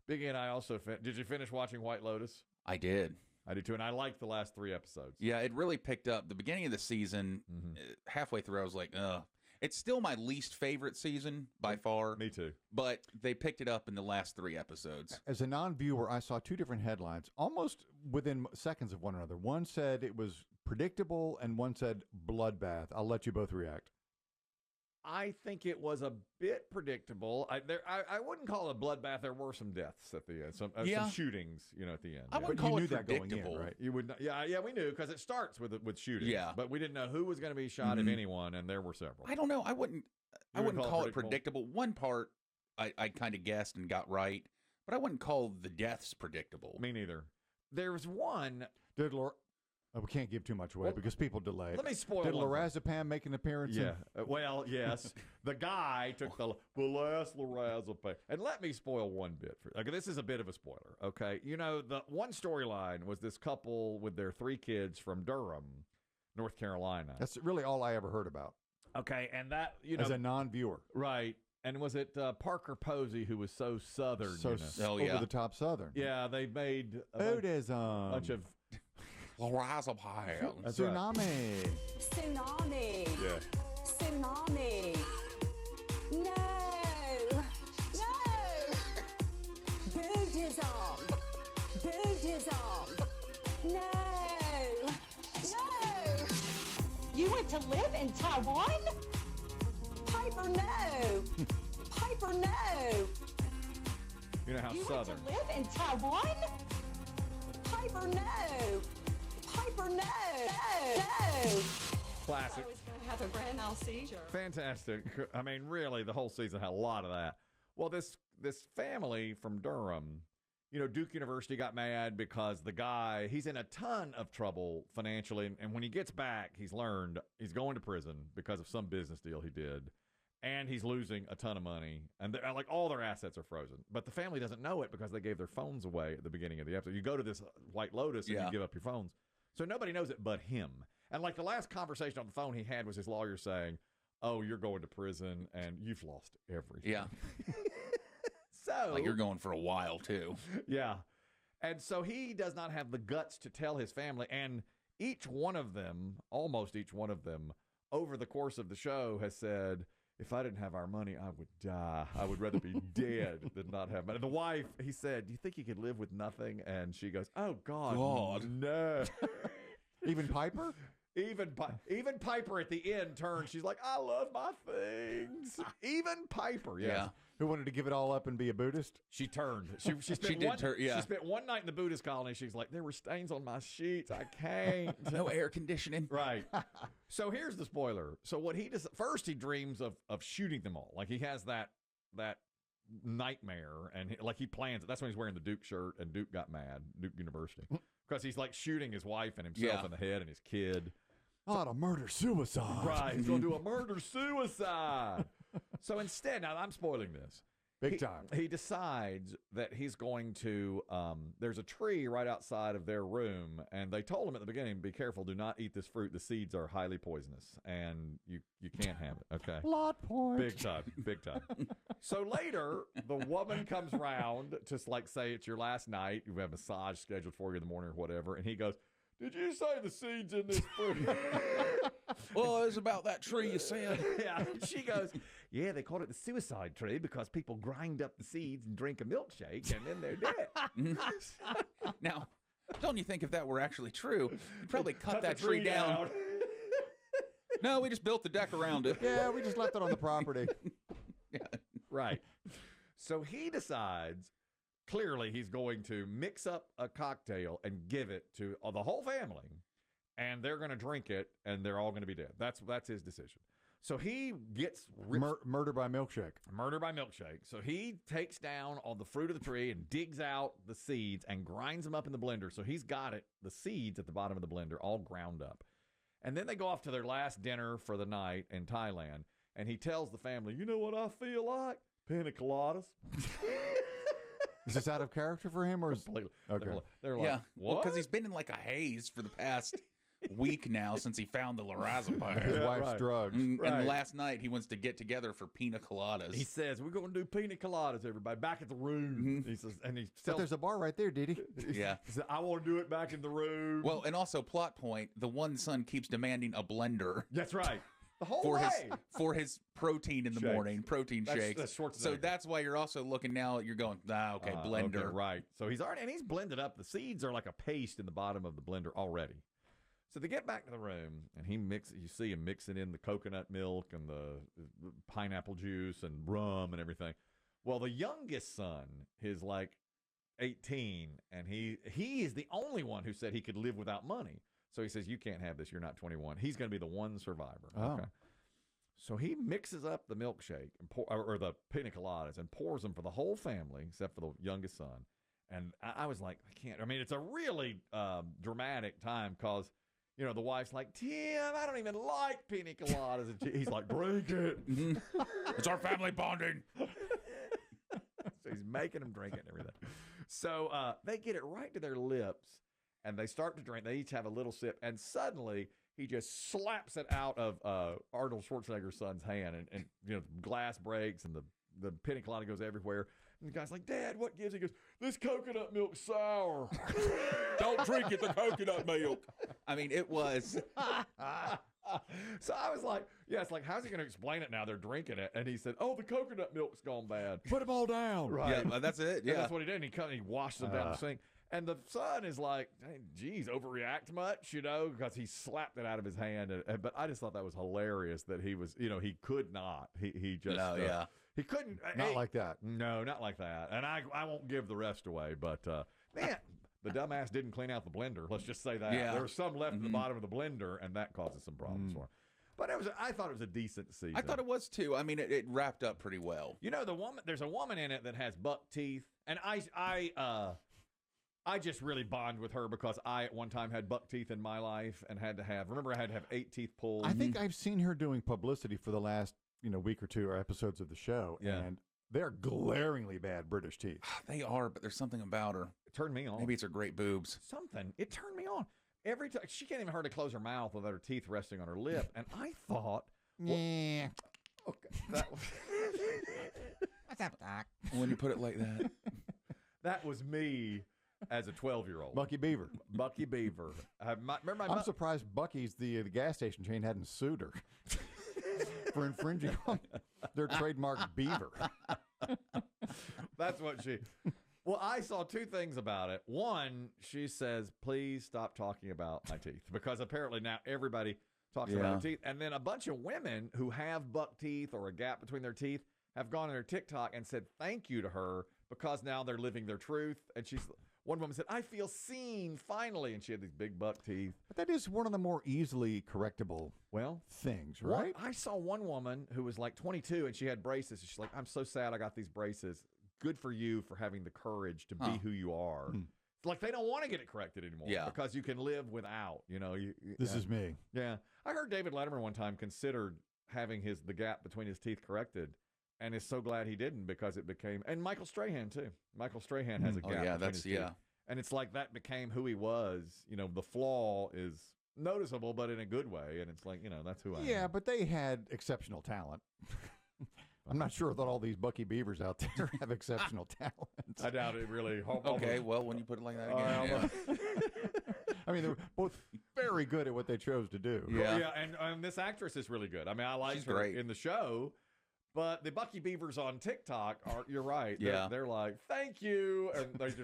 Biggie and I also did you finish watching White Lotus? I did. I did too, and I liked the last 3 episodes. Yeah, it really picked up. The beginning of the season, halfway through, I was like, ugh. It's still my least favorite season by far. Me too. But they picked it up in the last 3 episodes. As a non-viewer, I saw 2 different headlines, almost within seconds of one another. One said it was predictable, and one said bloodbath. I'll let you both react. I think it was a bit predictable. I wouldn't call it a bloodbath. There were some deaths at the end, some shootings, at the end. I wouldn't call it predictable, right? You would, yeah, we knew because it starts with shootings. Yeah, but we didn't know who was going to be shot, if anyone, and there were several. I don't know. I wouldn't call it predictable. One part I kind of guessed and got right, but I wouldn't call the deaths predictable. Me neither. There was one. We can't give too much away because people delay. Let me spoil. Did Lorazepam make an appearance? Yeah. Well, yes. The guy took the last Lorazepam. And let me spoil one bit. Okay, this is a bit of a spoiler. Okay. The one storyline was this couple with their 3 kids from Durham, North Carolina. That's really all I ever heard about. Okay. And that, as a non-viewer. Right. And was it Parker Posey who was so Southern? Over the top Southern. Yeah. They made a bunch of... Lorazepam. Tsunami. Tsunami. Yeah. Tsunami. No. Buddhism. No. You went to live in Taiwan? Piper, no. Piper, no. You know how Southern. You went to live in Taiwan? Piper, no. Piper, no. Classic. I was going to have a grand mal seizure. Fantastic. I mean, really, the whole season had a lot of that. Well, this family from Durham, Duke University got mad because the guy, he's in a ton of trouble financially. And when he gets back, he's learned he's going to prison because of some business deal he did. And he's losing a ton of money. And all their assets are frozen. But the family doesn't know it because they gave their phones away at the beginning of the episode. You go to this White Lotus and you give up your phones. So nobody knows it but him. And the last conversation on the phone he had was his lawyer saying, oh, you're going to prison and you've lost everything. Yeah. So you're going for a while too. Yeah. And so he does not have the guts to tell his family. And each one of them, almost each one of them, over the course of the show has said, if I didn't have our money, I would die. I would rather be dead than not have money. The wife, he said, do you think you could live with nothing? And she goes, oh, God. No. Even Piper? Even Piper at the end turned. She's like, I love my things. Even Piper, yeah. Who wanted to give it all up and be a Buddhist? She turned. She spent one night in the Buddhist colony. She's like, there were stains on my sheets. I can't. No air conditioning. Right. So here's the spoiler. So what he does first, he dreams of shooting them all. He has that nightmare, and he plans it. That's when he's wearing the Duke shirt, and Duke got mad. Duke University, because he's shooting his wife and himself in the head and his kid. A murder-suicide. Right. He's going to do a murder-suicide. So instead, now I'm spoiling this. Big time. He decides that he's going to, there's a tree right outside of their room, and they told him at the beginning, be careful, do not eat this fruit. The seeds are highly poisonous, and you can't have it, okay? Plot point. Big time. So later, the woman comes round to, say it's your last night. You have a massage scheduled for you in the morning or whatever, and he goes, did you say the seeds in this fruit? Well, it's about that tree you said. Yeah. She goes, yeah, they called it the suicide tree because people grind up the seeds and drink a milkshake and then they're dead. Now, don't you think if that were actually true, you'd probably cut that tree down. No, we just built the deck around it. Yeah, we just left it on the property. Yeah. Right. So he decides... Clearly, he's going to mix up a cocktail and give it to the whole family, and they're going to drink it, and they're all going to be dead. That's his decision. So he gets murder by milkshake. Murder by milkshake. So he takes down all the fruit of the tree and digs out the seeds and grinds them up in the blender. So he's got the seeds at the bottom of the blender all ground up. And then they go off to their last dinner for the night in Thailand, and he tells the family, you know what I feel like? Pina coladas. Is this out of character for him, or is completely? Okay. They're like, what? Because he's been in a haze for the past week now since he found the His lorazepam. wife's right. drugs. And last night he wants to get together for pina coladas. He says, we're going to do pina coladas, everybody, back at the room. He says, and he But tells, there's a bar right there, Didi. Yeah. he said, I want to do it back in the room. Well, and also plot point: the one son keeps demanding a blender That's right. The whole for way. his protein in the Shakes. morning, protein That's- shakes. that's Schwarzenegger. So that's why you're also looking now. You're going, okay, blender. Okay, right. So he's already, and he's blended up. The seeds are like a paste in the bottom of the blender already. So they get back to the room, and he mixes. You see him mixing in the coconut milk and the pineapple juice and rum and everything. Well, the youngest son is like 18, and he is the only one who said he could live without money. So he says, you can't have this. You're not 21. He's going to be the one survivor. Oh. Okay. So he mixes up the milkshake and or the pina coladas and pours them for the whole family except for the youngest son. And I was like, I can't. I mean, it's a really dramatic time because, you know, the wife's like, Tim, I don't even like pina coladas. And he's like, drink it. It's our family bonding. So he's making them drink it and everything. So they get it right to their lips and they start to drink. They each have a little sip. And suddenly he just slaps it out of Arnold Schwarzenegger's son's hand. And you know, glass breaks and the pina colada goes everywhere. And the guy's like, Dad, what gives? He goes, this coconut milk's sour. Don't drink it, the coconut milk. I mean, it was. So I was like, yeah, it's like, how's he going to explain it now? They're drinking it. And he said, oh, the coconut milk's gone bad. Put them all down. Right. Yeah, that's it. And Yeah. that's what he did. And he washed them down the sink. And the son is like, hey, geez, overreact much, you know, because he slapped it out of his hand. But I just thought that was hilarious that he was, you know, he could not. He just, No, yeah. he couldn't. Not like that. No, not like that. And I won't give the rest away. But, man, the dumbass didn't clean out the blender. Let's just say that. Yeah. There was some left at the bottom of the blender, and that causes some problems for him. But I thought it was a decent season. I thought it was too. I mean, it wrapped up pretty well. You know, there's a woman in it that has buck teeth, and I just really bond with her because I at one time had buck teeth in my life and had to have 8 teeth pulled. I think I've seen her doing publicity for the last week or two or episodes of the show, Yeah. and they're glaringly bad British teeth. They are, but there's something about her. It turned me on. Maybe it's her great boobs. Something. It turned me on. Every time she can't even hardly close her mouth without her teeth resting on her lip, and I thought, Yeah. okay, that was, What's up, Doc? When you put it like that. that was me as a 12-year-old. Bucky Beaver. Bucky Beaver. Remember my I'm surprised Bucky's, the gas station chain, hadn't sued her for infringing on their trademark beaver. That's what she. Well, I saw two things about it. One, she says, please stop talking about my teeth, because apparently now everybody talks about their teeth. And then a bunch of women who have buck teeth or a gap between their teeth have gone on their TikTok and said thank you to her because now they're living their truth. And one woman said, I feel seen finally. And she had these big buck teeth. But that is one of the more easily correctable things, right? I saw one woman who was like 22 and she had braces. And she's like, I'm so sad I got these braces. Good for you for having the courage to be who you are. It's like they don't want to get it corrected anymore because you can live without, This is me. Yeah. I heard David Letterman one time considered having the gap between his teeth corrected and is so glad he didn't because it became, and Michael Strahan too. Michael Strahan has a gap between his teeth. And it's like that became who he was. The flaw is noticeable, but in a good way. And it's like, that's who I am. Yeah, but they had exceptional talent. I'm not sure that all these Bucky Beavers out there have exceptional talent. I doubt it really. Okay, well, when you put it like that again. I mean, they're both very good at what they chose to do. Yeah, and this actress is really good. I mean, I like her great in the show, but the Bucky Beavers on TikTok are, you're right. They're like, thank you. And they just,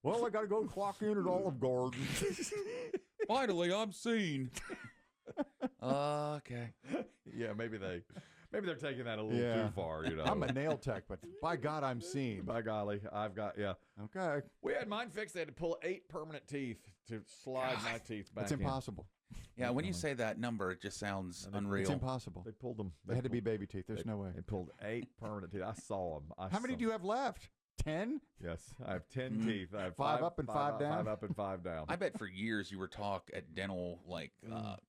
Well, I got to go clock in at Olive Garden. Finally, I'm seen. Okay. Yeah, maybe they're taking that a little too far, I'm a nail tech, but by God, I'm seen. By golly, I've got, Okay. We had mine fixed. They had to pull 8 permanent teeth to slide my teeth back It's impossible. Yeah, when you say that number, it just sounds unreal. It's impossible. They pulled them. They had to be baby teeth. There's no way. They pulled 8 permanent teeth. I saw them. How many do you have left? 10? Yes, I have 10 teeth. I have 5 up and 5 down? 5 up and 5 down. I bet for years you were talk at dental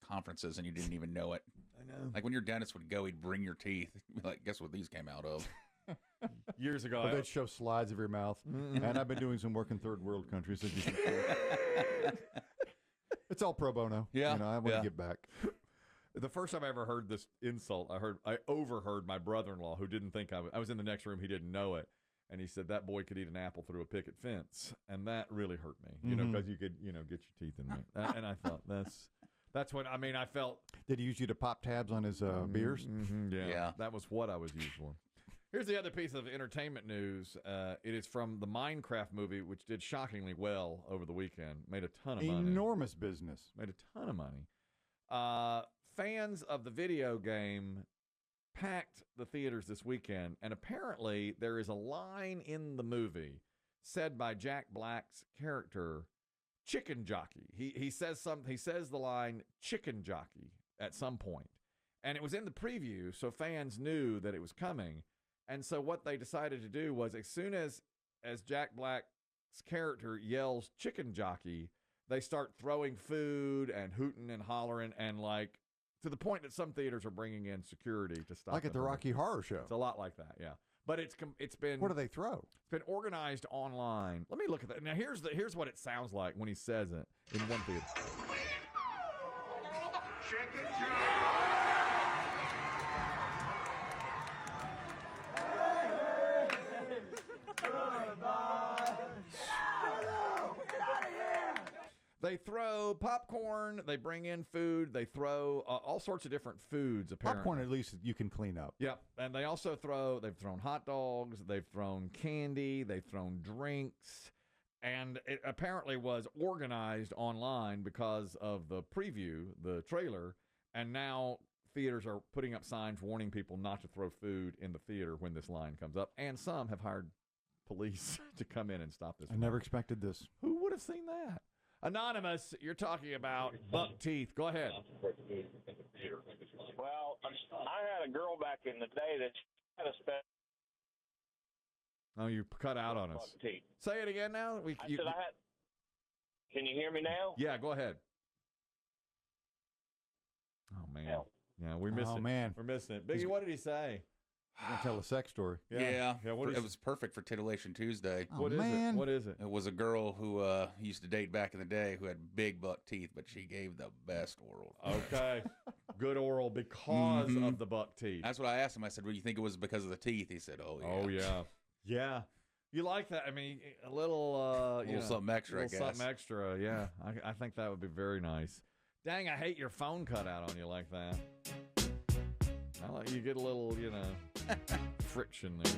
conferences and you didn't even know it. I know. Like when your dentist would go, he'd bring your teeth. Like, guess what these came out of? Years ago. Or they'd show slides of your mouth. And I've been doing some work in third world countries. As you can see. It's all pro bono. Yeah, I want to yeah. give back. The first time I ever heard this insult, I overheard my brother-in-law, who didn't think I was in the next room. He didn't know it, and he said that boy could eat an apple through a picket fence, and that really hurt me. Because you could get your teeth in it. And I thought that's what I felt. Did he use you to pop tabs on his beers? Yeah, that was what I was used for. Here's the other piece of entertainment news. It is from the Minecraft movie, which did shockingly well over the weekend. Made a ton of money. Enormous business. Made a ton of money. Fans of the video game packed the theaters this weekend, and apparently there is a line in the movie said by Jack Black's character, chicken jockey. He says something. He says the line chicken jockey at some point, and it was in the preview, so fans knew that it was coming. And so what they decided to do was, as soon as Jack Black's character yells chicken jockey, they start throwing food and hooting and hollering, and to the point that some theaters are bringing in security to stop. Like at the Rocky Horror Show. It's a lot like that, yeah. But it's been. What do they throw? It's been organized online. Let me look at that. Now here's what it sounds like when he says it in one theater. Chicken They throw popcorn. They bring in food. They throw all sorts of different foods, apparently. Popcorn, at least you can clean up. Yep. And they also they've thrown hot dogs. They've thrown candy. They've thrown drinks. And it apparently was organized online because of the preview, the trailer. And now theaters are putting up signs warning people not to throw food in the theater when this line comes up. And some have hired police to come in and stop this. I never expected this. Who would have seen that? Anonymous, you're talking about buck teeth. Go ahead. Well, I had a girl back in the day that had a special Oh, you cut out on us. buck teeth. Say it again now. I said I had. Can you hear me now? Yeah, go ahead. Oh man, yeah, we missed it. Oh, man. We're missing it. Biggie, what did he say? I'm going to tell a sex story. Yeah. What It was perfect for Titillation Tuesday. Oh, What is man. it? What is it? It was a girl who used to date back in the day who had big buck teeth, but she gave the best oral. Okay, good oral because of the buck teeth. That's what I asked him. I said, "Well, you think it was because of the teeth?" He said, "Oh, yeah." Oh yeah, yeah. You like that? I mean, a little, something extra, I guess. Something extra. Yeah, I think that would be very nice. Dang, I hate your phone cut out on you like that. I like you get a little, friction there.